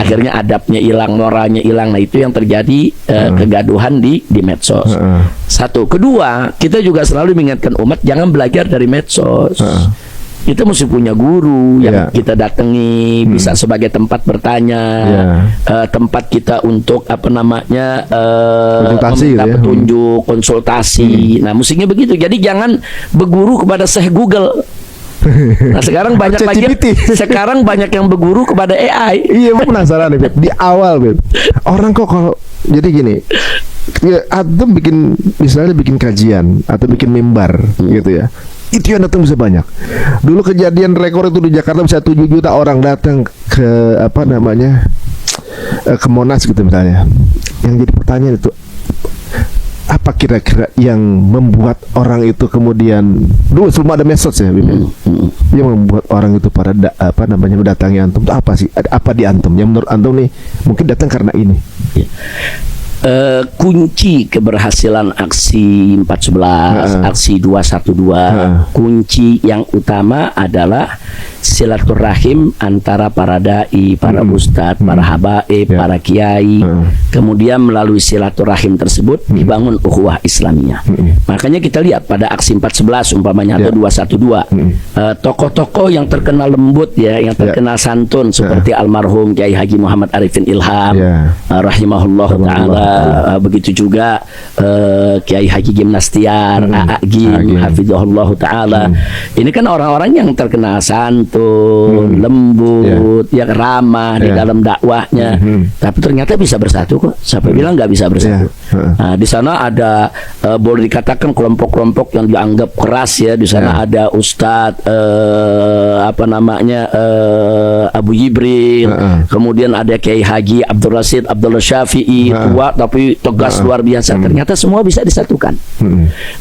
akhirnya adabnya hilang, moralnya hilang. Nah itu yang terjadi kegaduhan di medsos. Satu, kedua, kita juga selalu mengingatkan umat jangan belajar dari medsos. Kita mesti punya guru yang kita datangi, bisa sebagai tempat bertanya, tempat kita untuk konsultasi, meminta petunjuk, konsultasi. Nah, mestinya begitu. Jadi jangan berguru kepada Syekh Google. Nah, sekarang banyak lagi. Sekarang banyak yang berguru kepada AI. Iya, aku penasaran nih, Beb. Di awal, Beb. Orang kok kalau jadi gini, ya, atau misalnya bikin kajian atau bikin mimbar gitu ya. Itu yang datang bisa banyak. Dulu kejadian rekor itu di Jakarta bisa 7 juta orang datang ke ke Monas gitu misalnya. Yang jadi pertanyaan itu, apa kira-kira yang membuat orang itu kemudian dulu sebelum ada medsos ya, yang membuat orang itu pada mendatangi antum itu apa sih? Apa di antum yang menurut antum nih mungkin datang karena ini? Kunci keberhasilan aksi 411, aksi 212, kunci yang utama adalah silaturahim antara para dai, para ustadz, para habaib, para kiai. Kemudian melalui silaturahim tersebut dibangun ukhuwah Islamiyah. Makanya kita lihat pada aksi 411 umpamanya atau 212, tokoh-tokoh yang terkenal lembut ya, yang terkenal santun seperti almarhum Kiai Haji Muhammad Arifin Ilham, rahimahullah taala. Begitu juga Kiai Haji Gimnastiar, Aa Gim, hafizahullah taala. Ini kan orang-orang yang terkenal santun, lembut, yang ramah di dalam dakwahnya. Tapi ternyata bisa bersatu kok. Siapa bilang nggak bisa bersatu? Nah, di sana ada boleh dikatakan kelompok-kelompok yang dianggap keras ya. Di sana ada Ustadz Abu Jibril, kemudian ada Kiai Haji Abdul Rasid Abdullah Syafi'i, tua tapi tegas luar biasa. Ternyata semua bisa disatukan.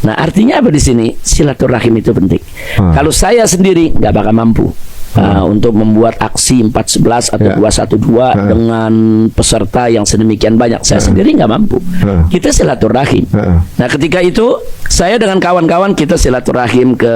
Nah, artinya apa di sini? Silaturahim itu penting. Kalau saya sendiri nggak bakal mampu untuk membuat aksi 411 atau 212 dengan peserta yang sedemikian banyak. Saya sendiri nggak mampu. Kita silaturahim. Nah, ketika itu saya dengan kawan-kawan kita silaturahim ke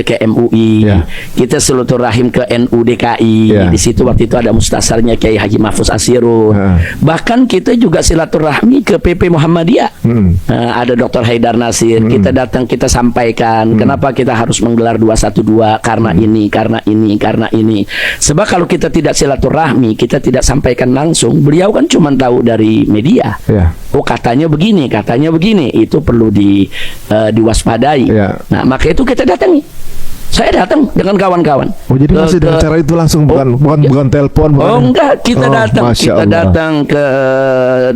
ke MUI, kita silaturahim ke NU DKI. Di situ waktu itu ada mustasarnya Kiai Haji Mahfuz Asirun. Bahkan kita juga silaturahmi ke PP Muhammadiyah. Ada Dr. Haidar Nasir. Kita datang, kita sampaikan kenapa kita harus menggelar 212 karena ini. Sebab kalau kita tidak silaturahmi, kita tidak sampaikan langsung, beliau kan cuma tahu dari media. Oh, katanya begini, itu perlu diwaspadai. Nah, maka itu kita datangi. Saya datang dengan kawan-kawan. Oh, jadi masih dengan cara itu langsung, bukan telepon? Enggak, kita datang ke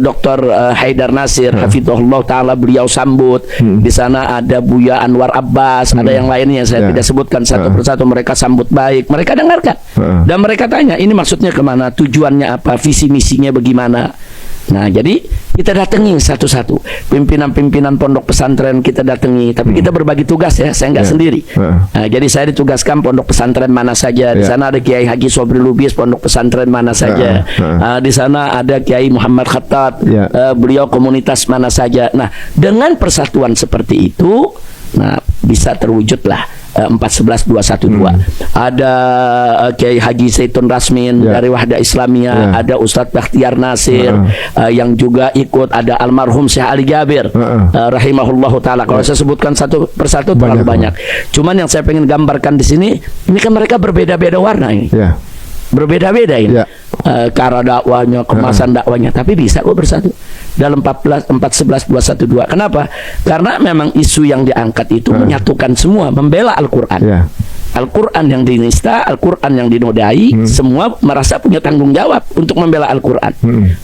Dr. Haidar Nasir, hafizahullah taala, beliau sambut. Di sana ada Buya Anwar Abbas, ada yang lainnya saya tidak sebutkan satu persatu. Mereka sambut baik, mereka dengarkan, dan mereka tanya ini maksudnya kemana, tujuannya apa, visi misinya bagaimana. Nah, jadi kita datangi satu-satu pimpinan-pimpinan pondok pesantren, kita datangi, tapi kita berbagi tugas ya, saya nggak sendiri. Nah, jadi saya ditugaskan pondok pesantren mana saja. Di sana ada Kiai Haji Sobri Lubis, pondok pesantren mana saja. Di sana ada Kiai Muhammad Khattab, beliau komunitas mana saja. Nah, dengan persatuan seperti itu, nah bisa terwujudlah 411 212. Ada Kiai Haji Zaitun Rasmin dari Wahdah Islamiyah, ada Ustadz Bakhtiar Nasir yang juga ikut, ada almarhum Syekh Ali Jabir rahimahullahu taala. Kalau saya sebutkan satu persatu terlalu banyak. Cuman yang saya pengen gambarkan di sini, ini kan mereka berbeda-beda warna ini. Berbeda-beda ini. Cara dakwahnya, kemasan dakwahnya, tapi bisa kok bersatu dalam 411 212. Kenapa? Karena memang isu yang diangkat itu menyatukan semua, membela Al-Qur'an. Al-Quran yang dinista, Al-Quran yang dinodai, semua merasa punya tanggung jawab untuk membela Al-Quran.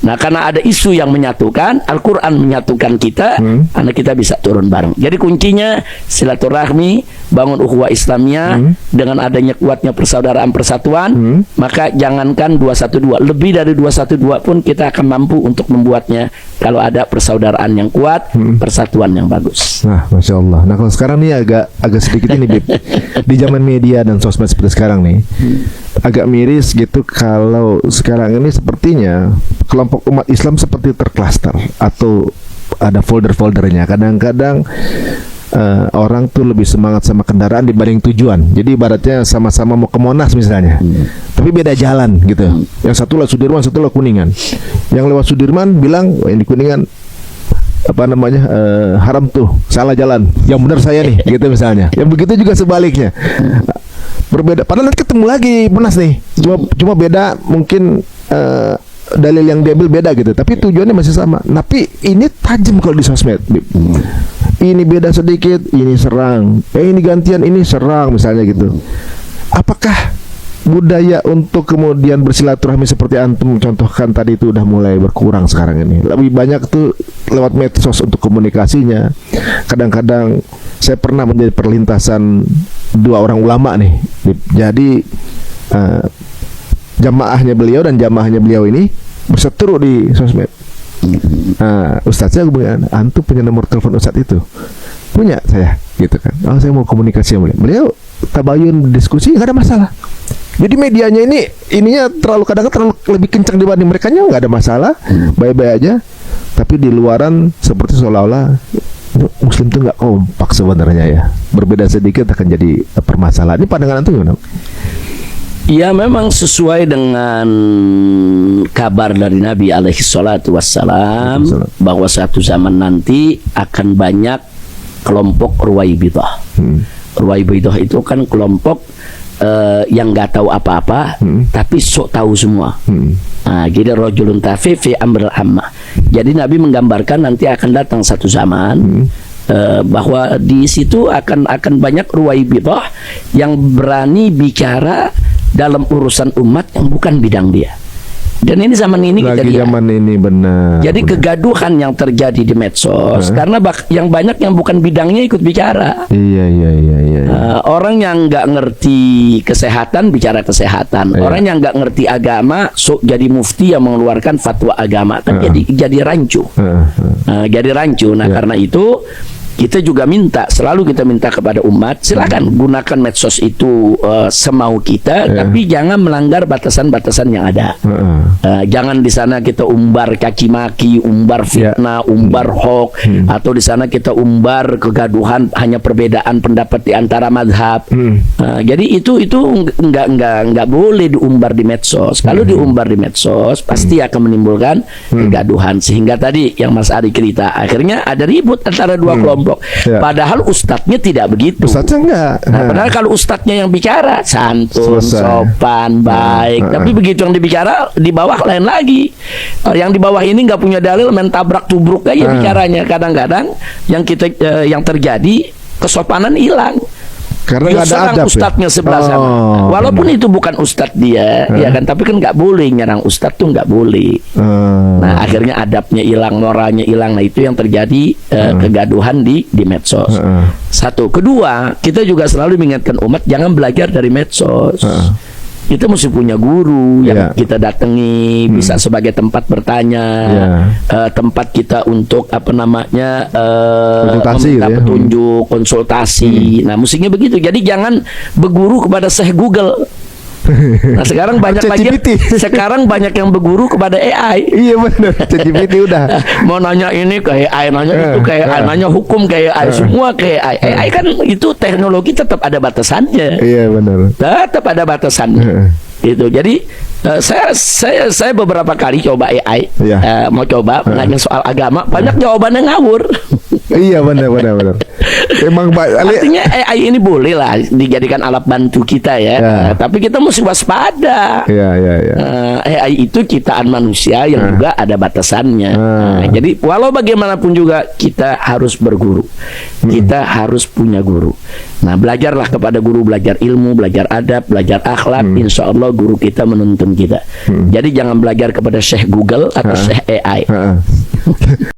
Nah, karena ada isu yang menyatukan, Al-Quran menyatukan kita, karena kita bisa turun bareng. Jadi kuncinya silaturahmi, bangun ukhuwah Islamiyah, dengan adanya kuatnya persaudaraan persatuan, maka jangankan 212, lebih dari 212 pun kita akan mampu untuk membuatnya kalau ada persaudaraan yang kuat, persatuan yang bagus. Nah, Masya Allah. Nah, kalau sekarang nih agak sedikit ini, Bib. Di zaman media dan sosmed seperti sekarang nih, agak miris gitu kalau sekarang ini sepertinya kelompok umat Islam seperti terklaster atau ada folder-foldernya. Kadang-kadang orang tuh lebih semangat sama kendaraan dibanding tujuan. Jadi ibaratnya sama-sama mau ke Monas misalnya, tapi beda jalan gitu. Yang satu lewat Sudirman, satu lewat Kuningan. Yang lewat Sudirman bilang, wah, yang di Kuningan apa namanya haram tuh, salah jalan. Yang benar saya nih, gitu misalnya. Yang begitu juga sebaliknya. Berbeda. Padahal nanti ketemu lagi Monas nih. Cuma beda mungkin. Dalil yang diambil beda gitu, tapi tujuannya masih sama. Tapi ini tajam kalau di sosmed. Ini beda sedikit, ini serang. Ini gantian, ini serang misalnya gitu. Apakah budaya untuk kemudian bersilaturahmi seperti antum contohkan tadi itu udah mulai berkurang sekarang ini? Lebih banyak tuh lewat medsos untuk komunikasinya. Kadang-kadang saya pernah menjadi perlintasan dua orang ulama nih. Jadi jamaahnya beliau dan jamaahnya beliau ini berseteru di sosmed. Ustadz saya bilang, antum punya nomor telepon Ustadz itu? Punya saya, gitu kan. Oh, saya mau komunikasi sama beliau. Tabayun diskusi nggak ada masalah. Jadi medianya ininya kadang-kadang terlalu lebih kencang dibanding mereka, nya nggak ada masalah, baik-baik aja. Tapi di luaran seperti seolah-olah Muslim tuh nggak kompak sebenarnya ya. Berbeda sedikit akan jadi permasalahan. Ini pandangan antum gimana? Ya, memang sesuai dengan kabar dari Nabi alaihi salatu wassalam bahwa suatu zaman nanti akan banyak kelompok Ruwaibidah. Ruwaibidah itu kan kelompok yang nggak tahu apa-apa, tapi sok tahu semua. Jadi rajulun tafi fi amril ammah. Jadi Nabi menggambarkan nanti akan datang satu zaman bahwa di situ akan banyak Ruwaibidah yang berani bicara dalam urusan umat yang bukan bidang dia. Dan ini zaman ini lagi kita lihat. Zaman ini benar. Jadi kegaduhan yang terjadi di medsos karena yang banyak yang bukan bidangnya ikut bicara. Iya. Orang yang nggak ngerti kesehatan bicara kesehatan. Orang yang nggak ngerti agama jadi mufti yang mengeluarkan fatwa agama kan jadi rancu. Jadi rancu. Nah, karena itu kita juga selalu kita minta kepada umat, silakan gunakan medsos itu semau kita, tapi jangan melanggar batasan-batasan yang ada. Jangan di sana kita umbar caci maki, umbar fitnah, umbar hoax, atau di sana kita umbar kegaduhan hanya perbedaan pendapat di antara madhab. Jadi itu nggak boleh diumbar di medsos. Kalau diumbar di medsos pasti akan menimbulkan kegaduhan, sehingga tadi yang Mas Ari cerita akhirnya ada ribut antara dua kelompok. Padahal ustadznya tidak begitu. Ustadznya enggak. Padahal kalau ustadznya yang bicara santun, sopan, baik. Tapi begitu yang dibicara di bawah lain lagi. Yang di bawah ini nggak punya dalil, main tabrak tubruk aja bicaranya. Kadang-kadang yang terjadi kesopanan hilang. Karena nggak ada adab ustadznya sebelah sana. Walaupun itu bukan ustadz dia, ya kan. Tapi kan nggak boleh nyerang ustadz tuh nggak boleh. Nah, akhirnya adabnya hilang, moralnya hilang. Nah, itu yang terjadi kegaduhan di medsos. Satu, kedua, kita juga selalu mengingatkan umat jangan belajar dari medsos. Kita mesti punya guru yang kita datangi, bisa sebagai tempat bertanya, tempat kita untuk konsultasi, meminta petunjuk, konsultasi. Nah, mestinya begitu. Jadi jangan berguru kepada Syekh Google. Nah, sekarang banyak yang berguru kepada AI. Iya benar, ChatGPT udah. Mau nanya ini ke AI, nanya itu ke AI, nanya hukum ke AI, semua ke AI. AI kan itu teknologi tetap ada batasannya. Iya benar. Tetap ada batasannya. Itu. Jadi saya beberapa kali coba AI, mau coba nanya soal agama, banyak jawabannya ngawur. Iya benar. Emang artinya AI ini boleh lah dijadikan alat bantu kita ya. Tapi kita mesti waspada. AI itu ciptaan manusia yang juga ada batasannya. Jadi walau bagaimanapun juga kita harus berguru. Kita harus punya guru. Nah, belajarlah kepada guru, belajar ilmu, belajar adab, belajar akhlak. Insya Allah guru kita menuntun kita. Jadi jangan belajar kepada Syekh Google atau Syekh AI.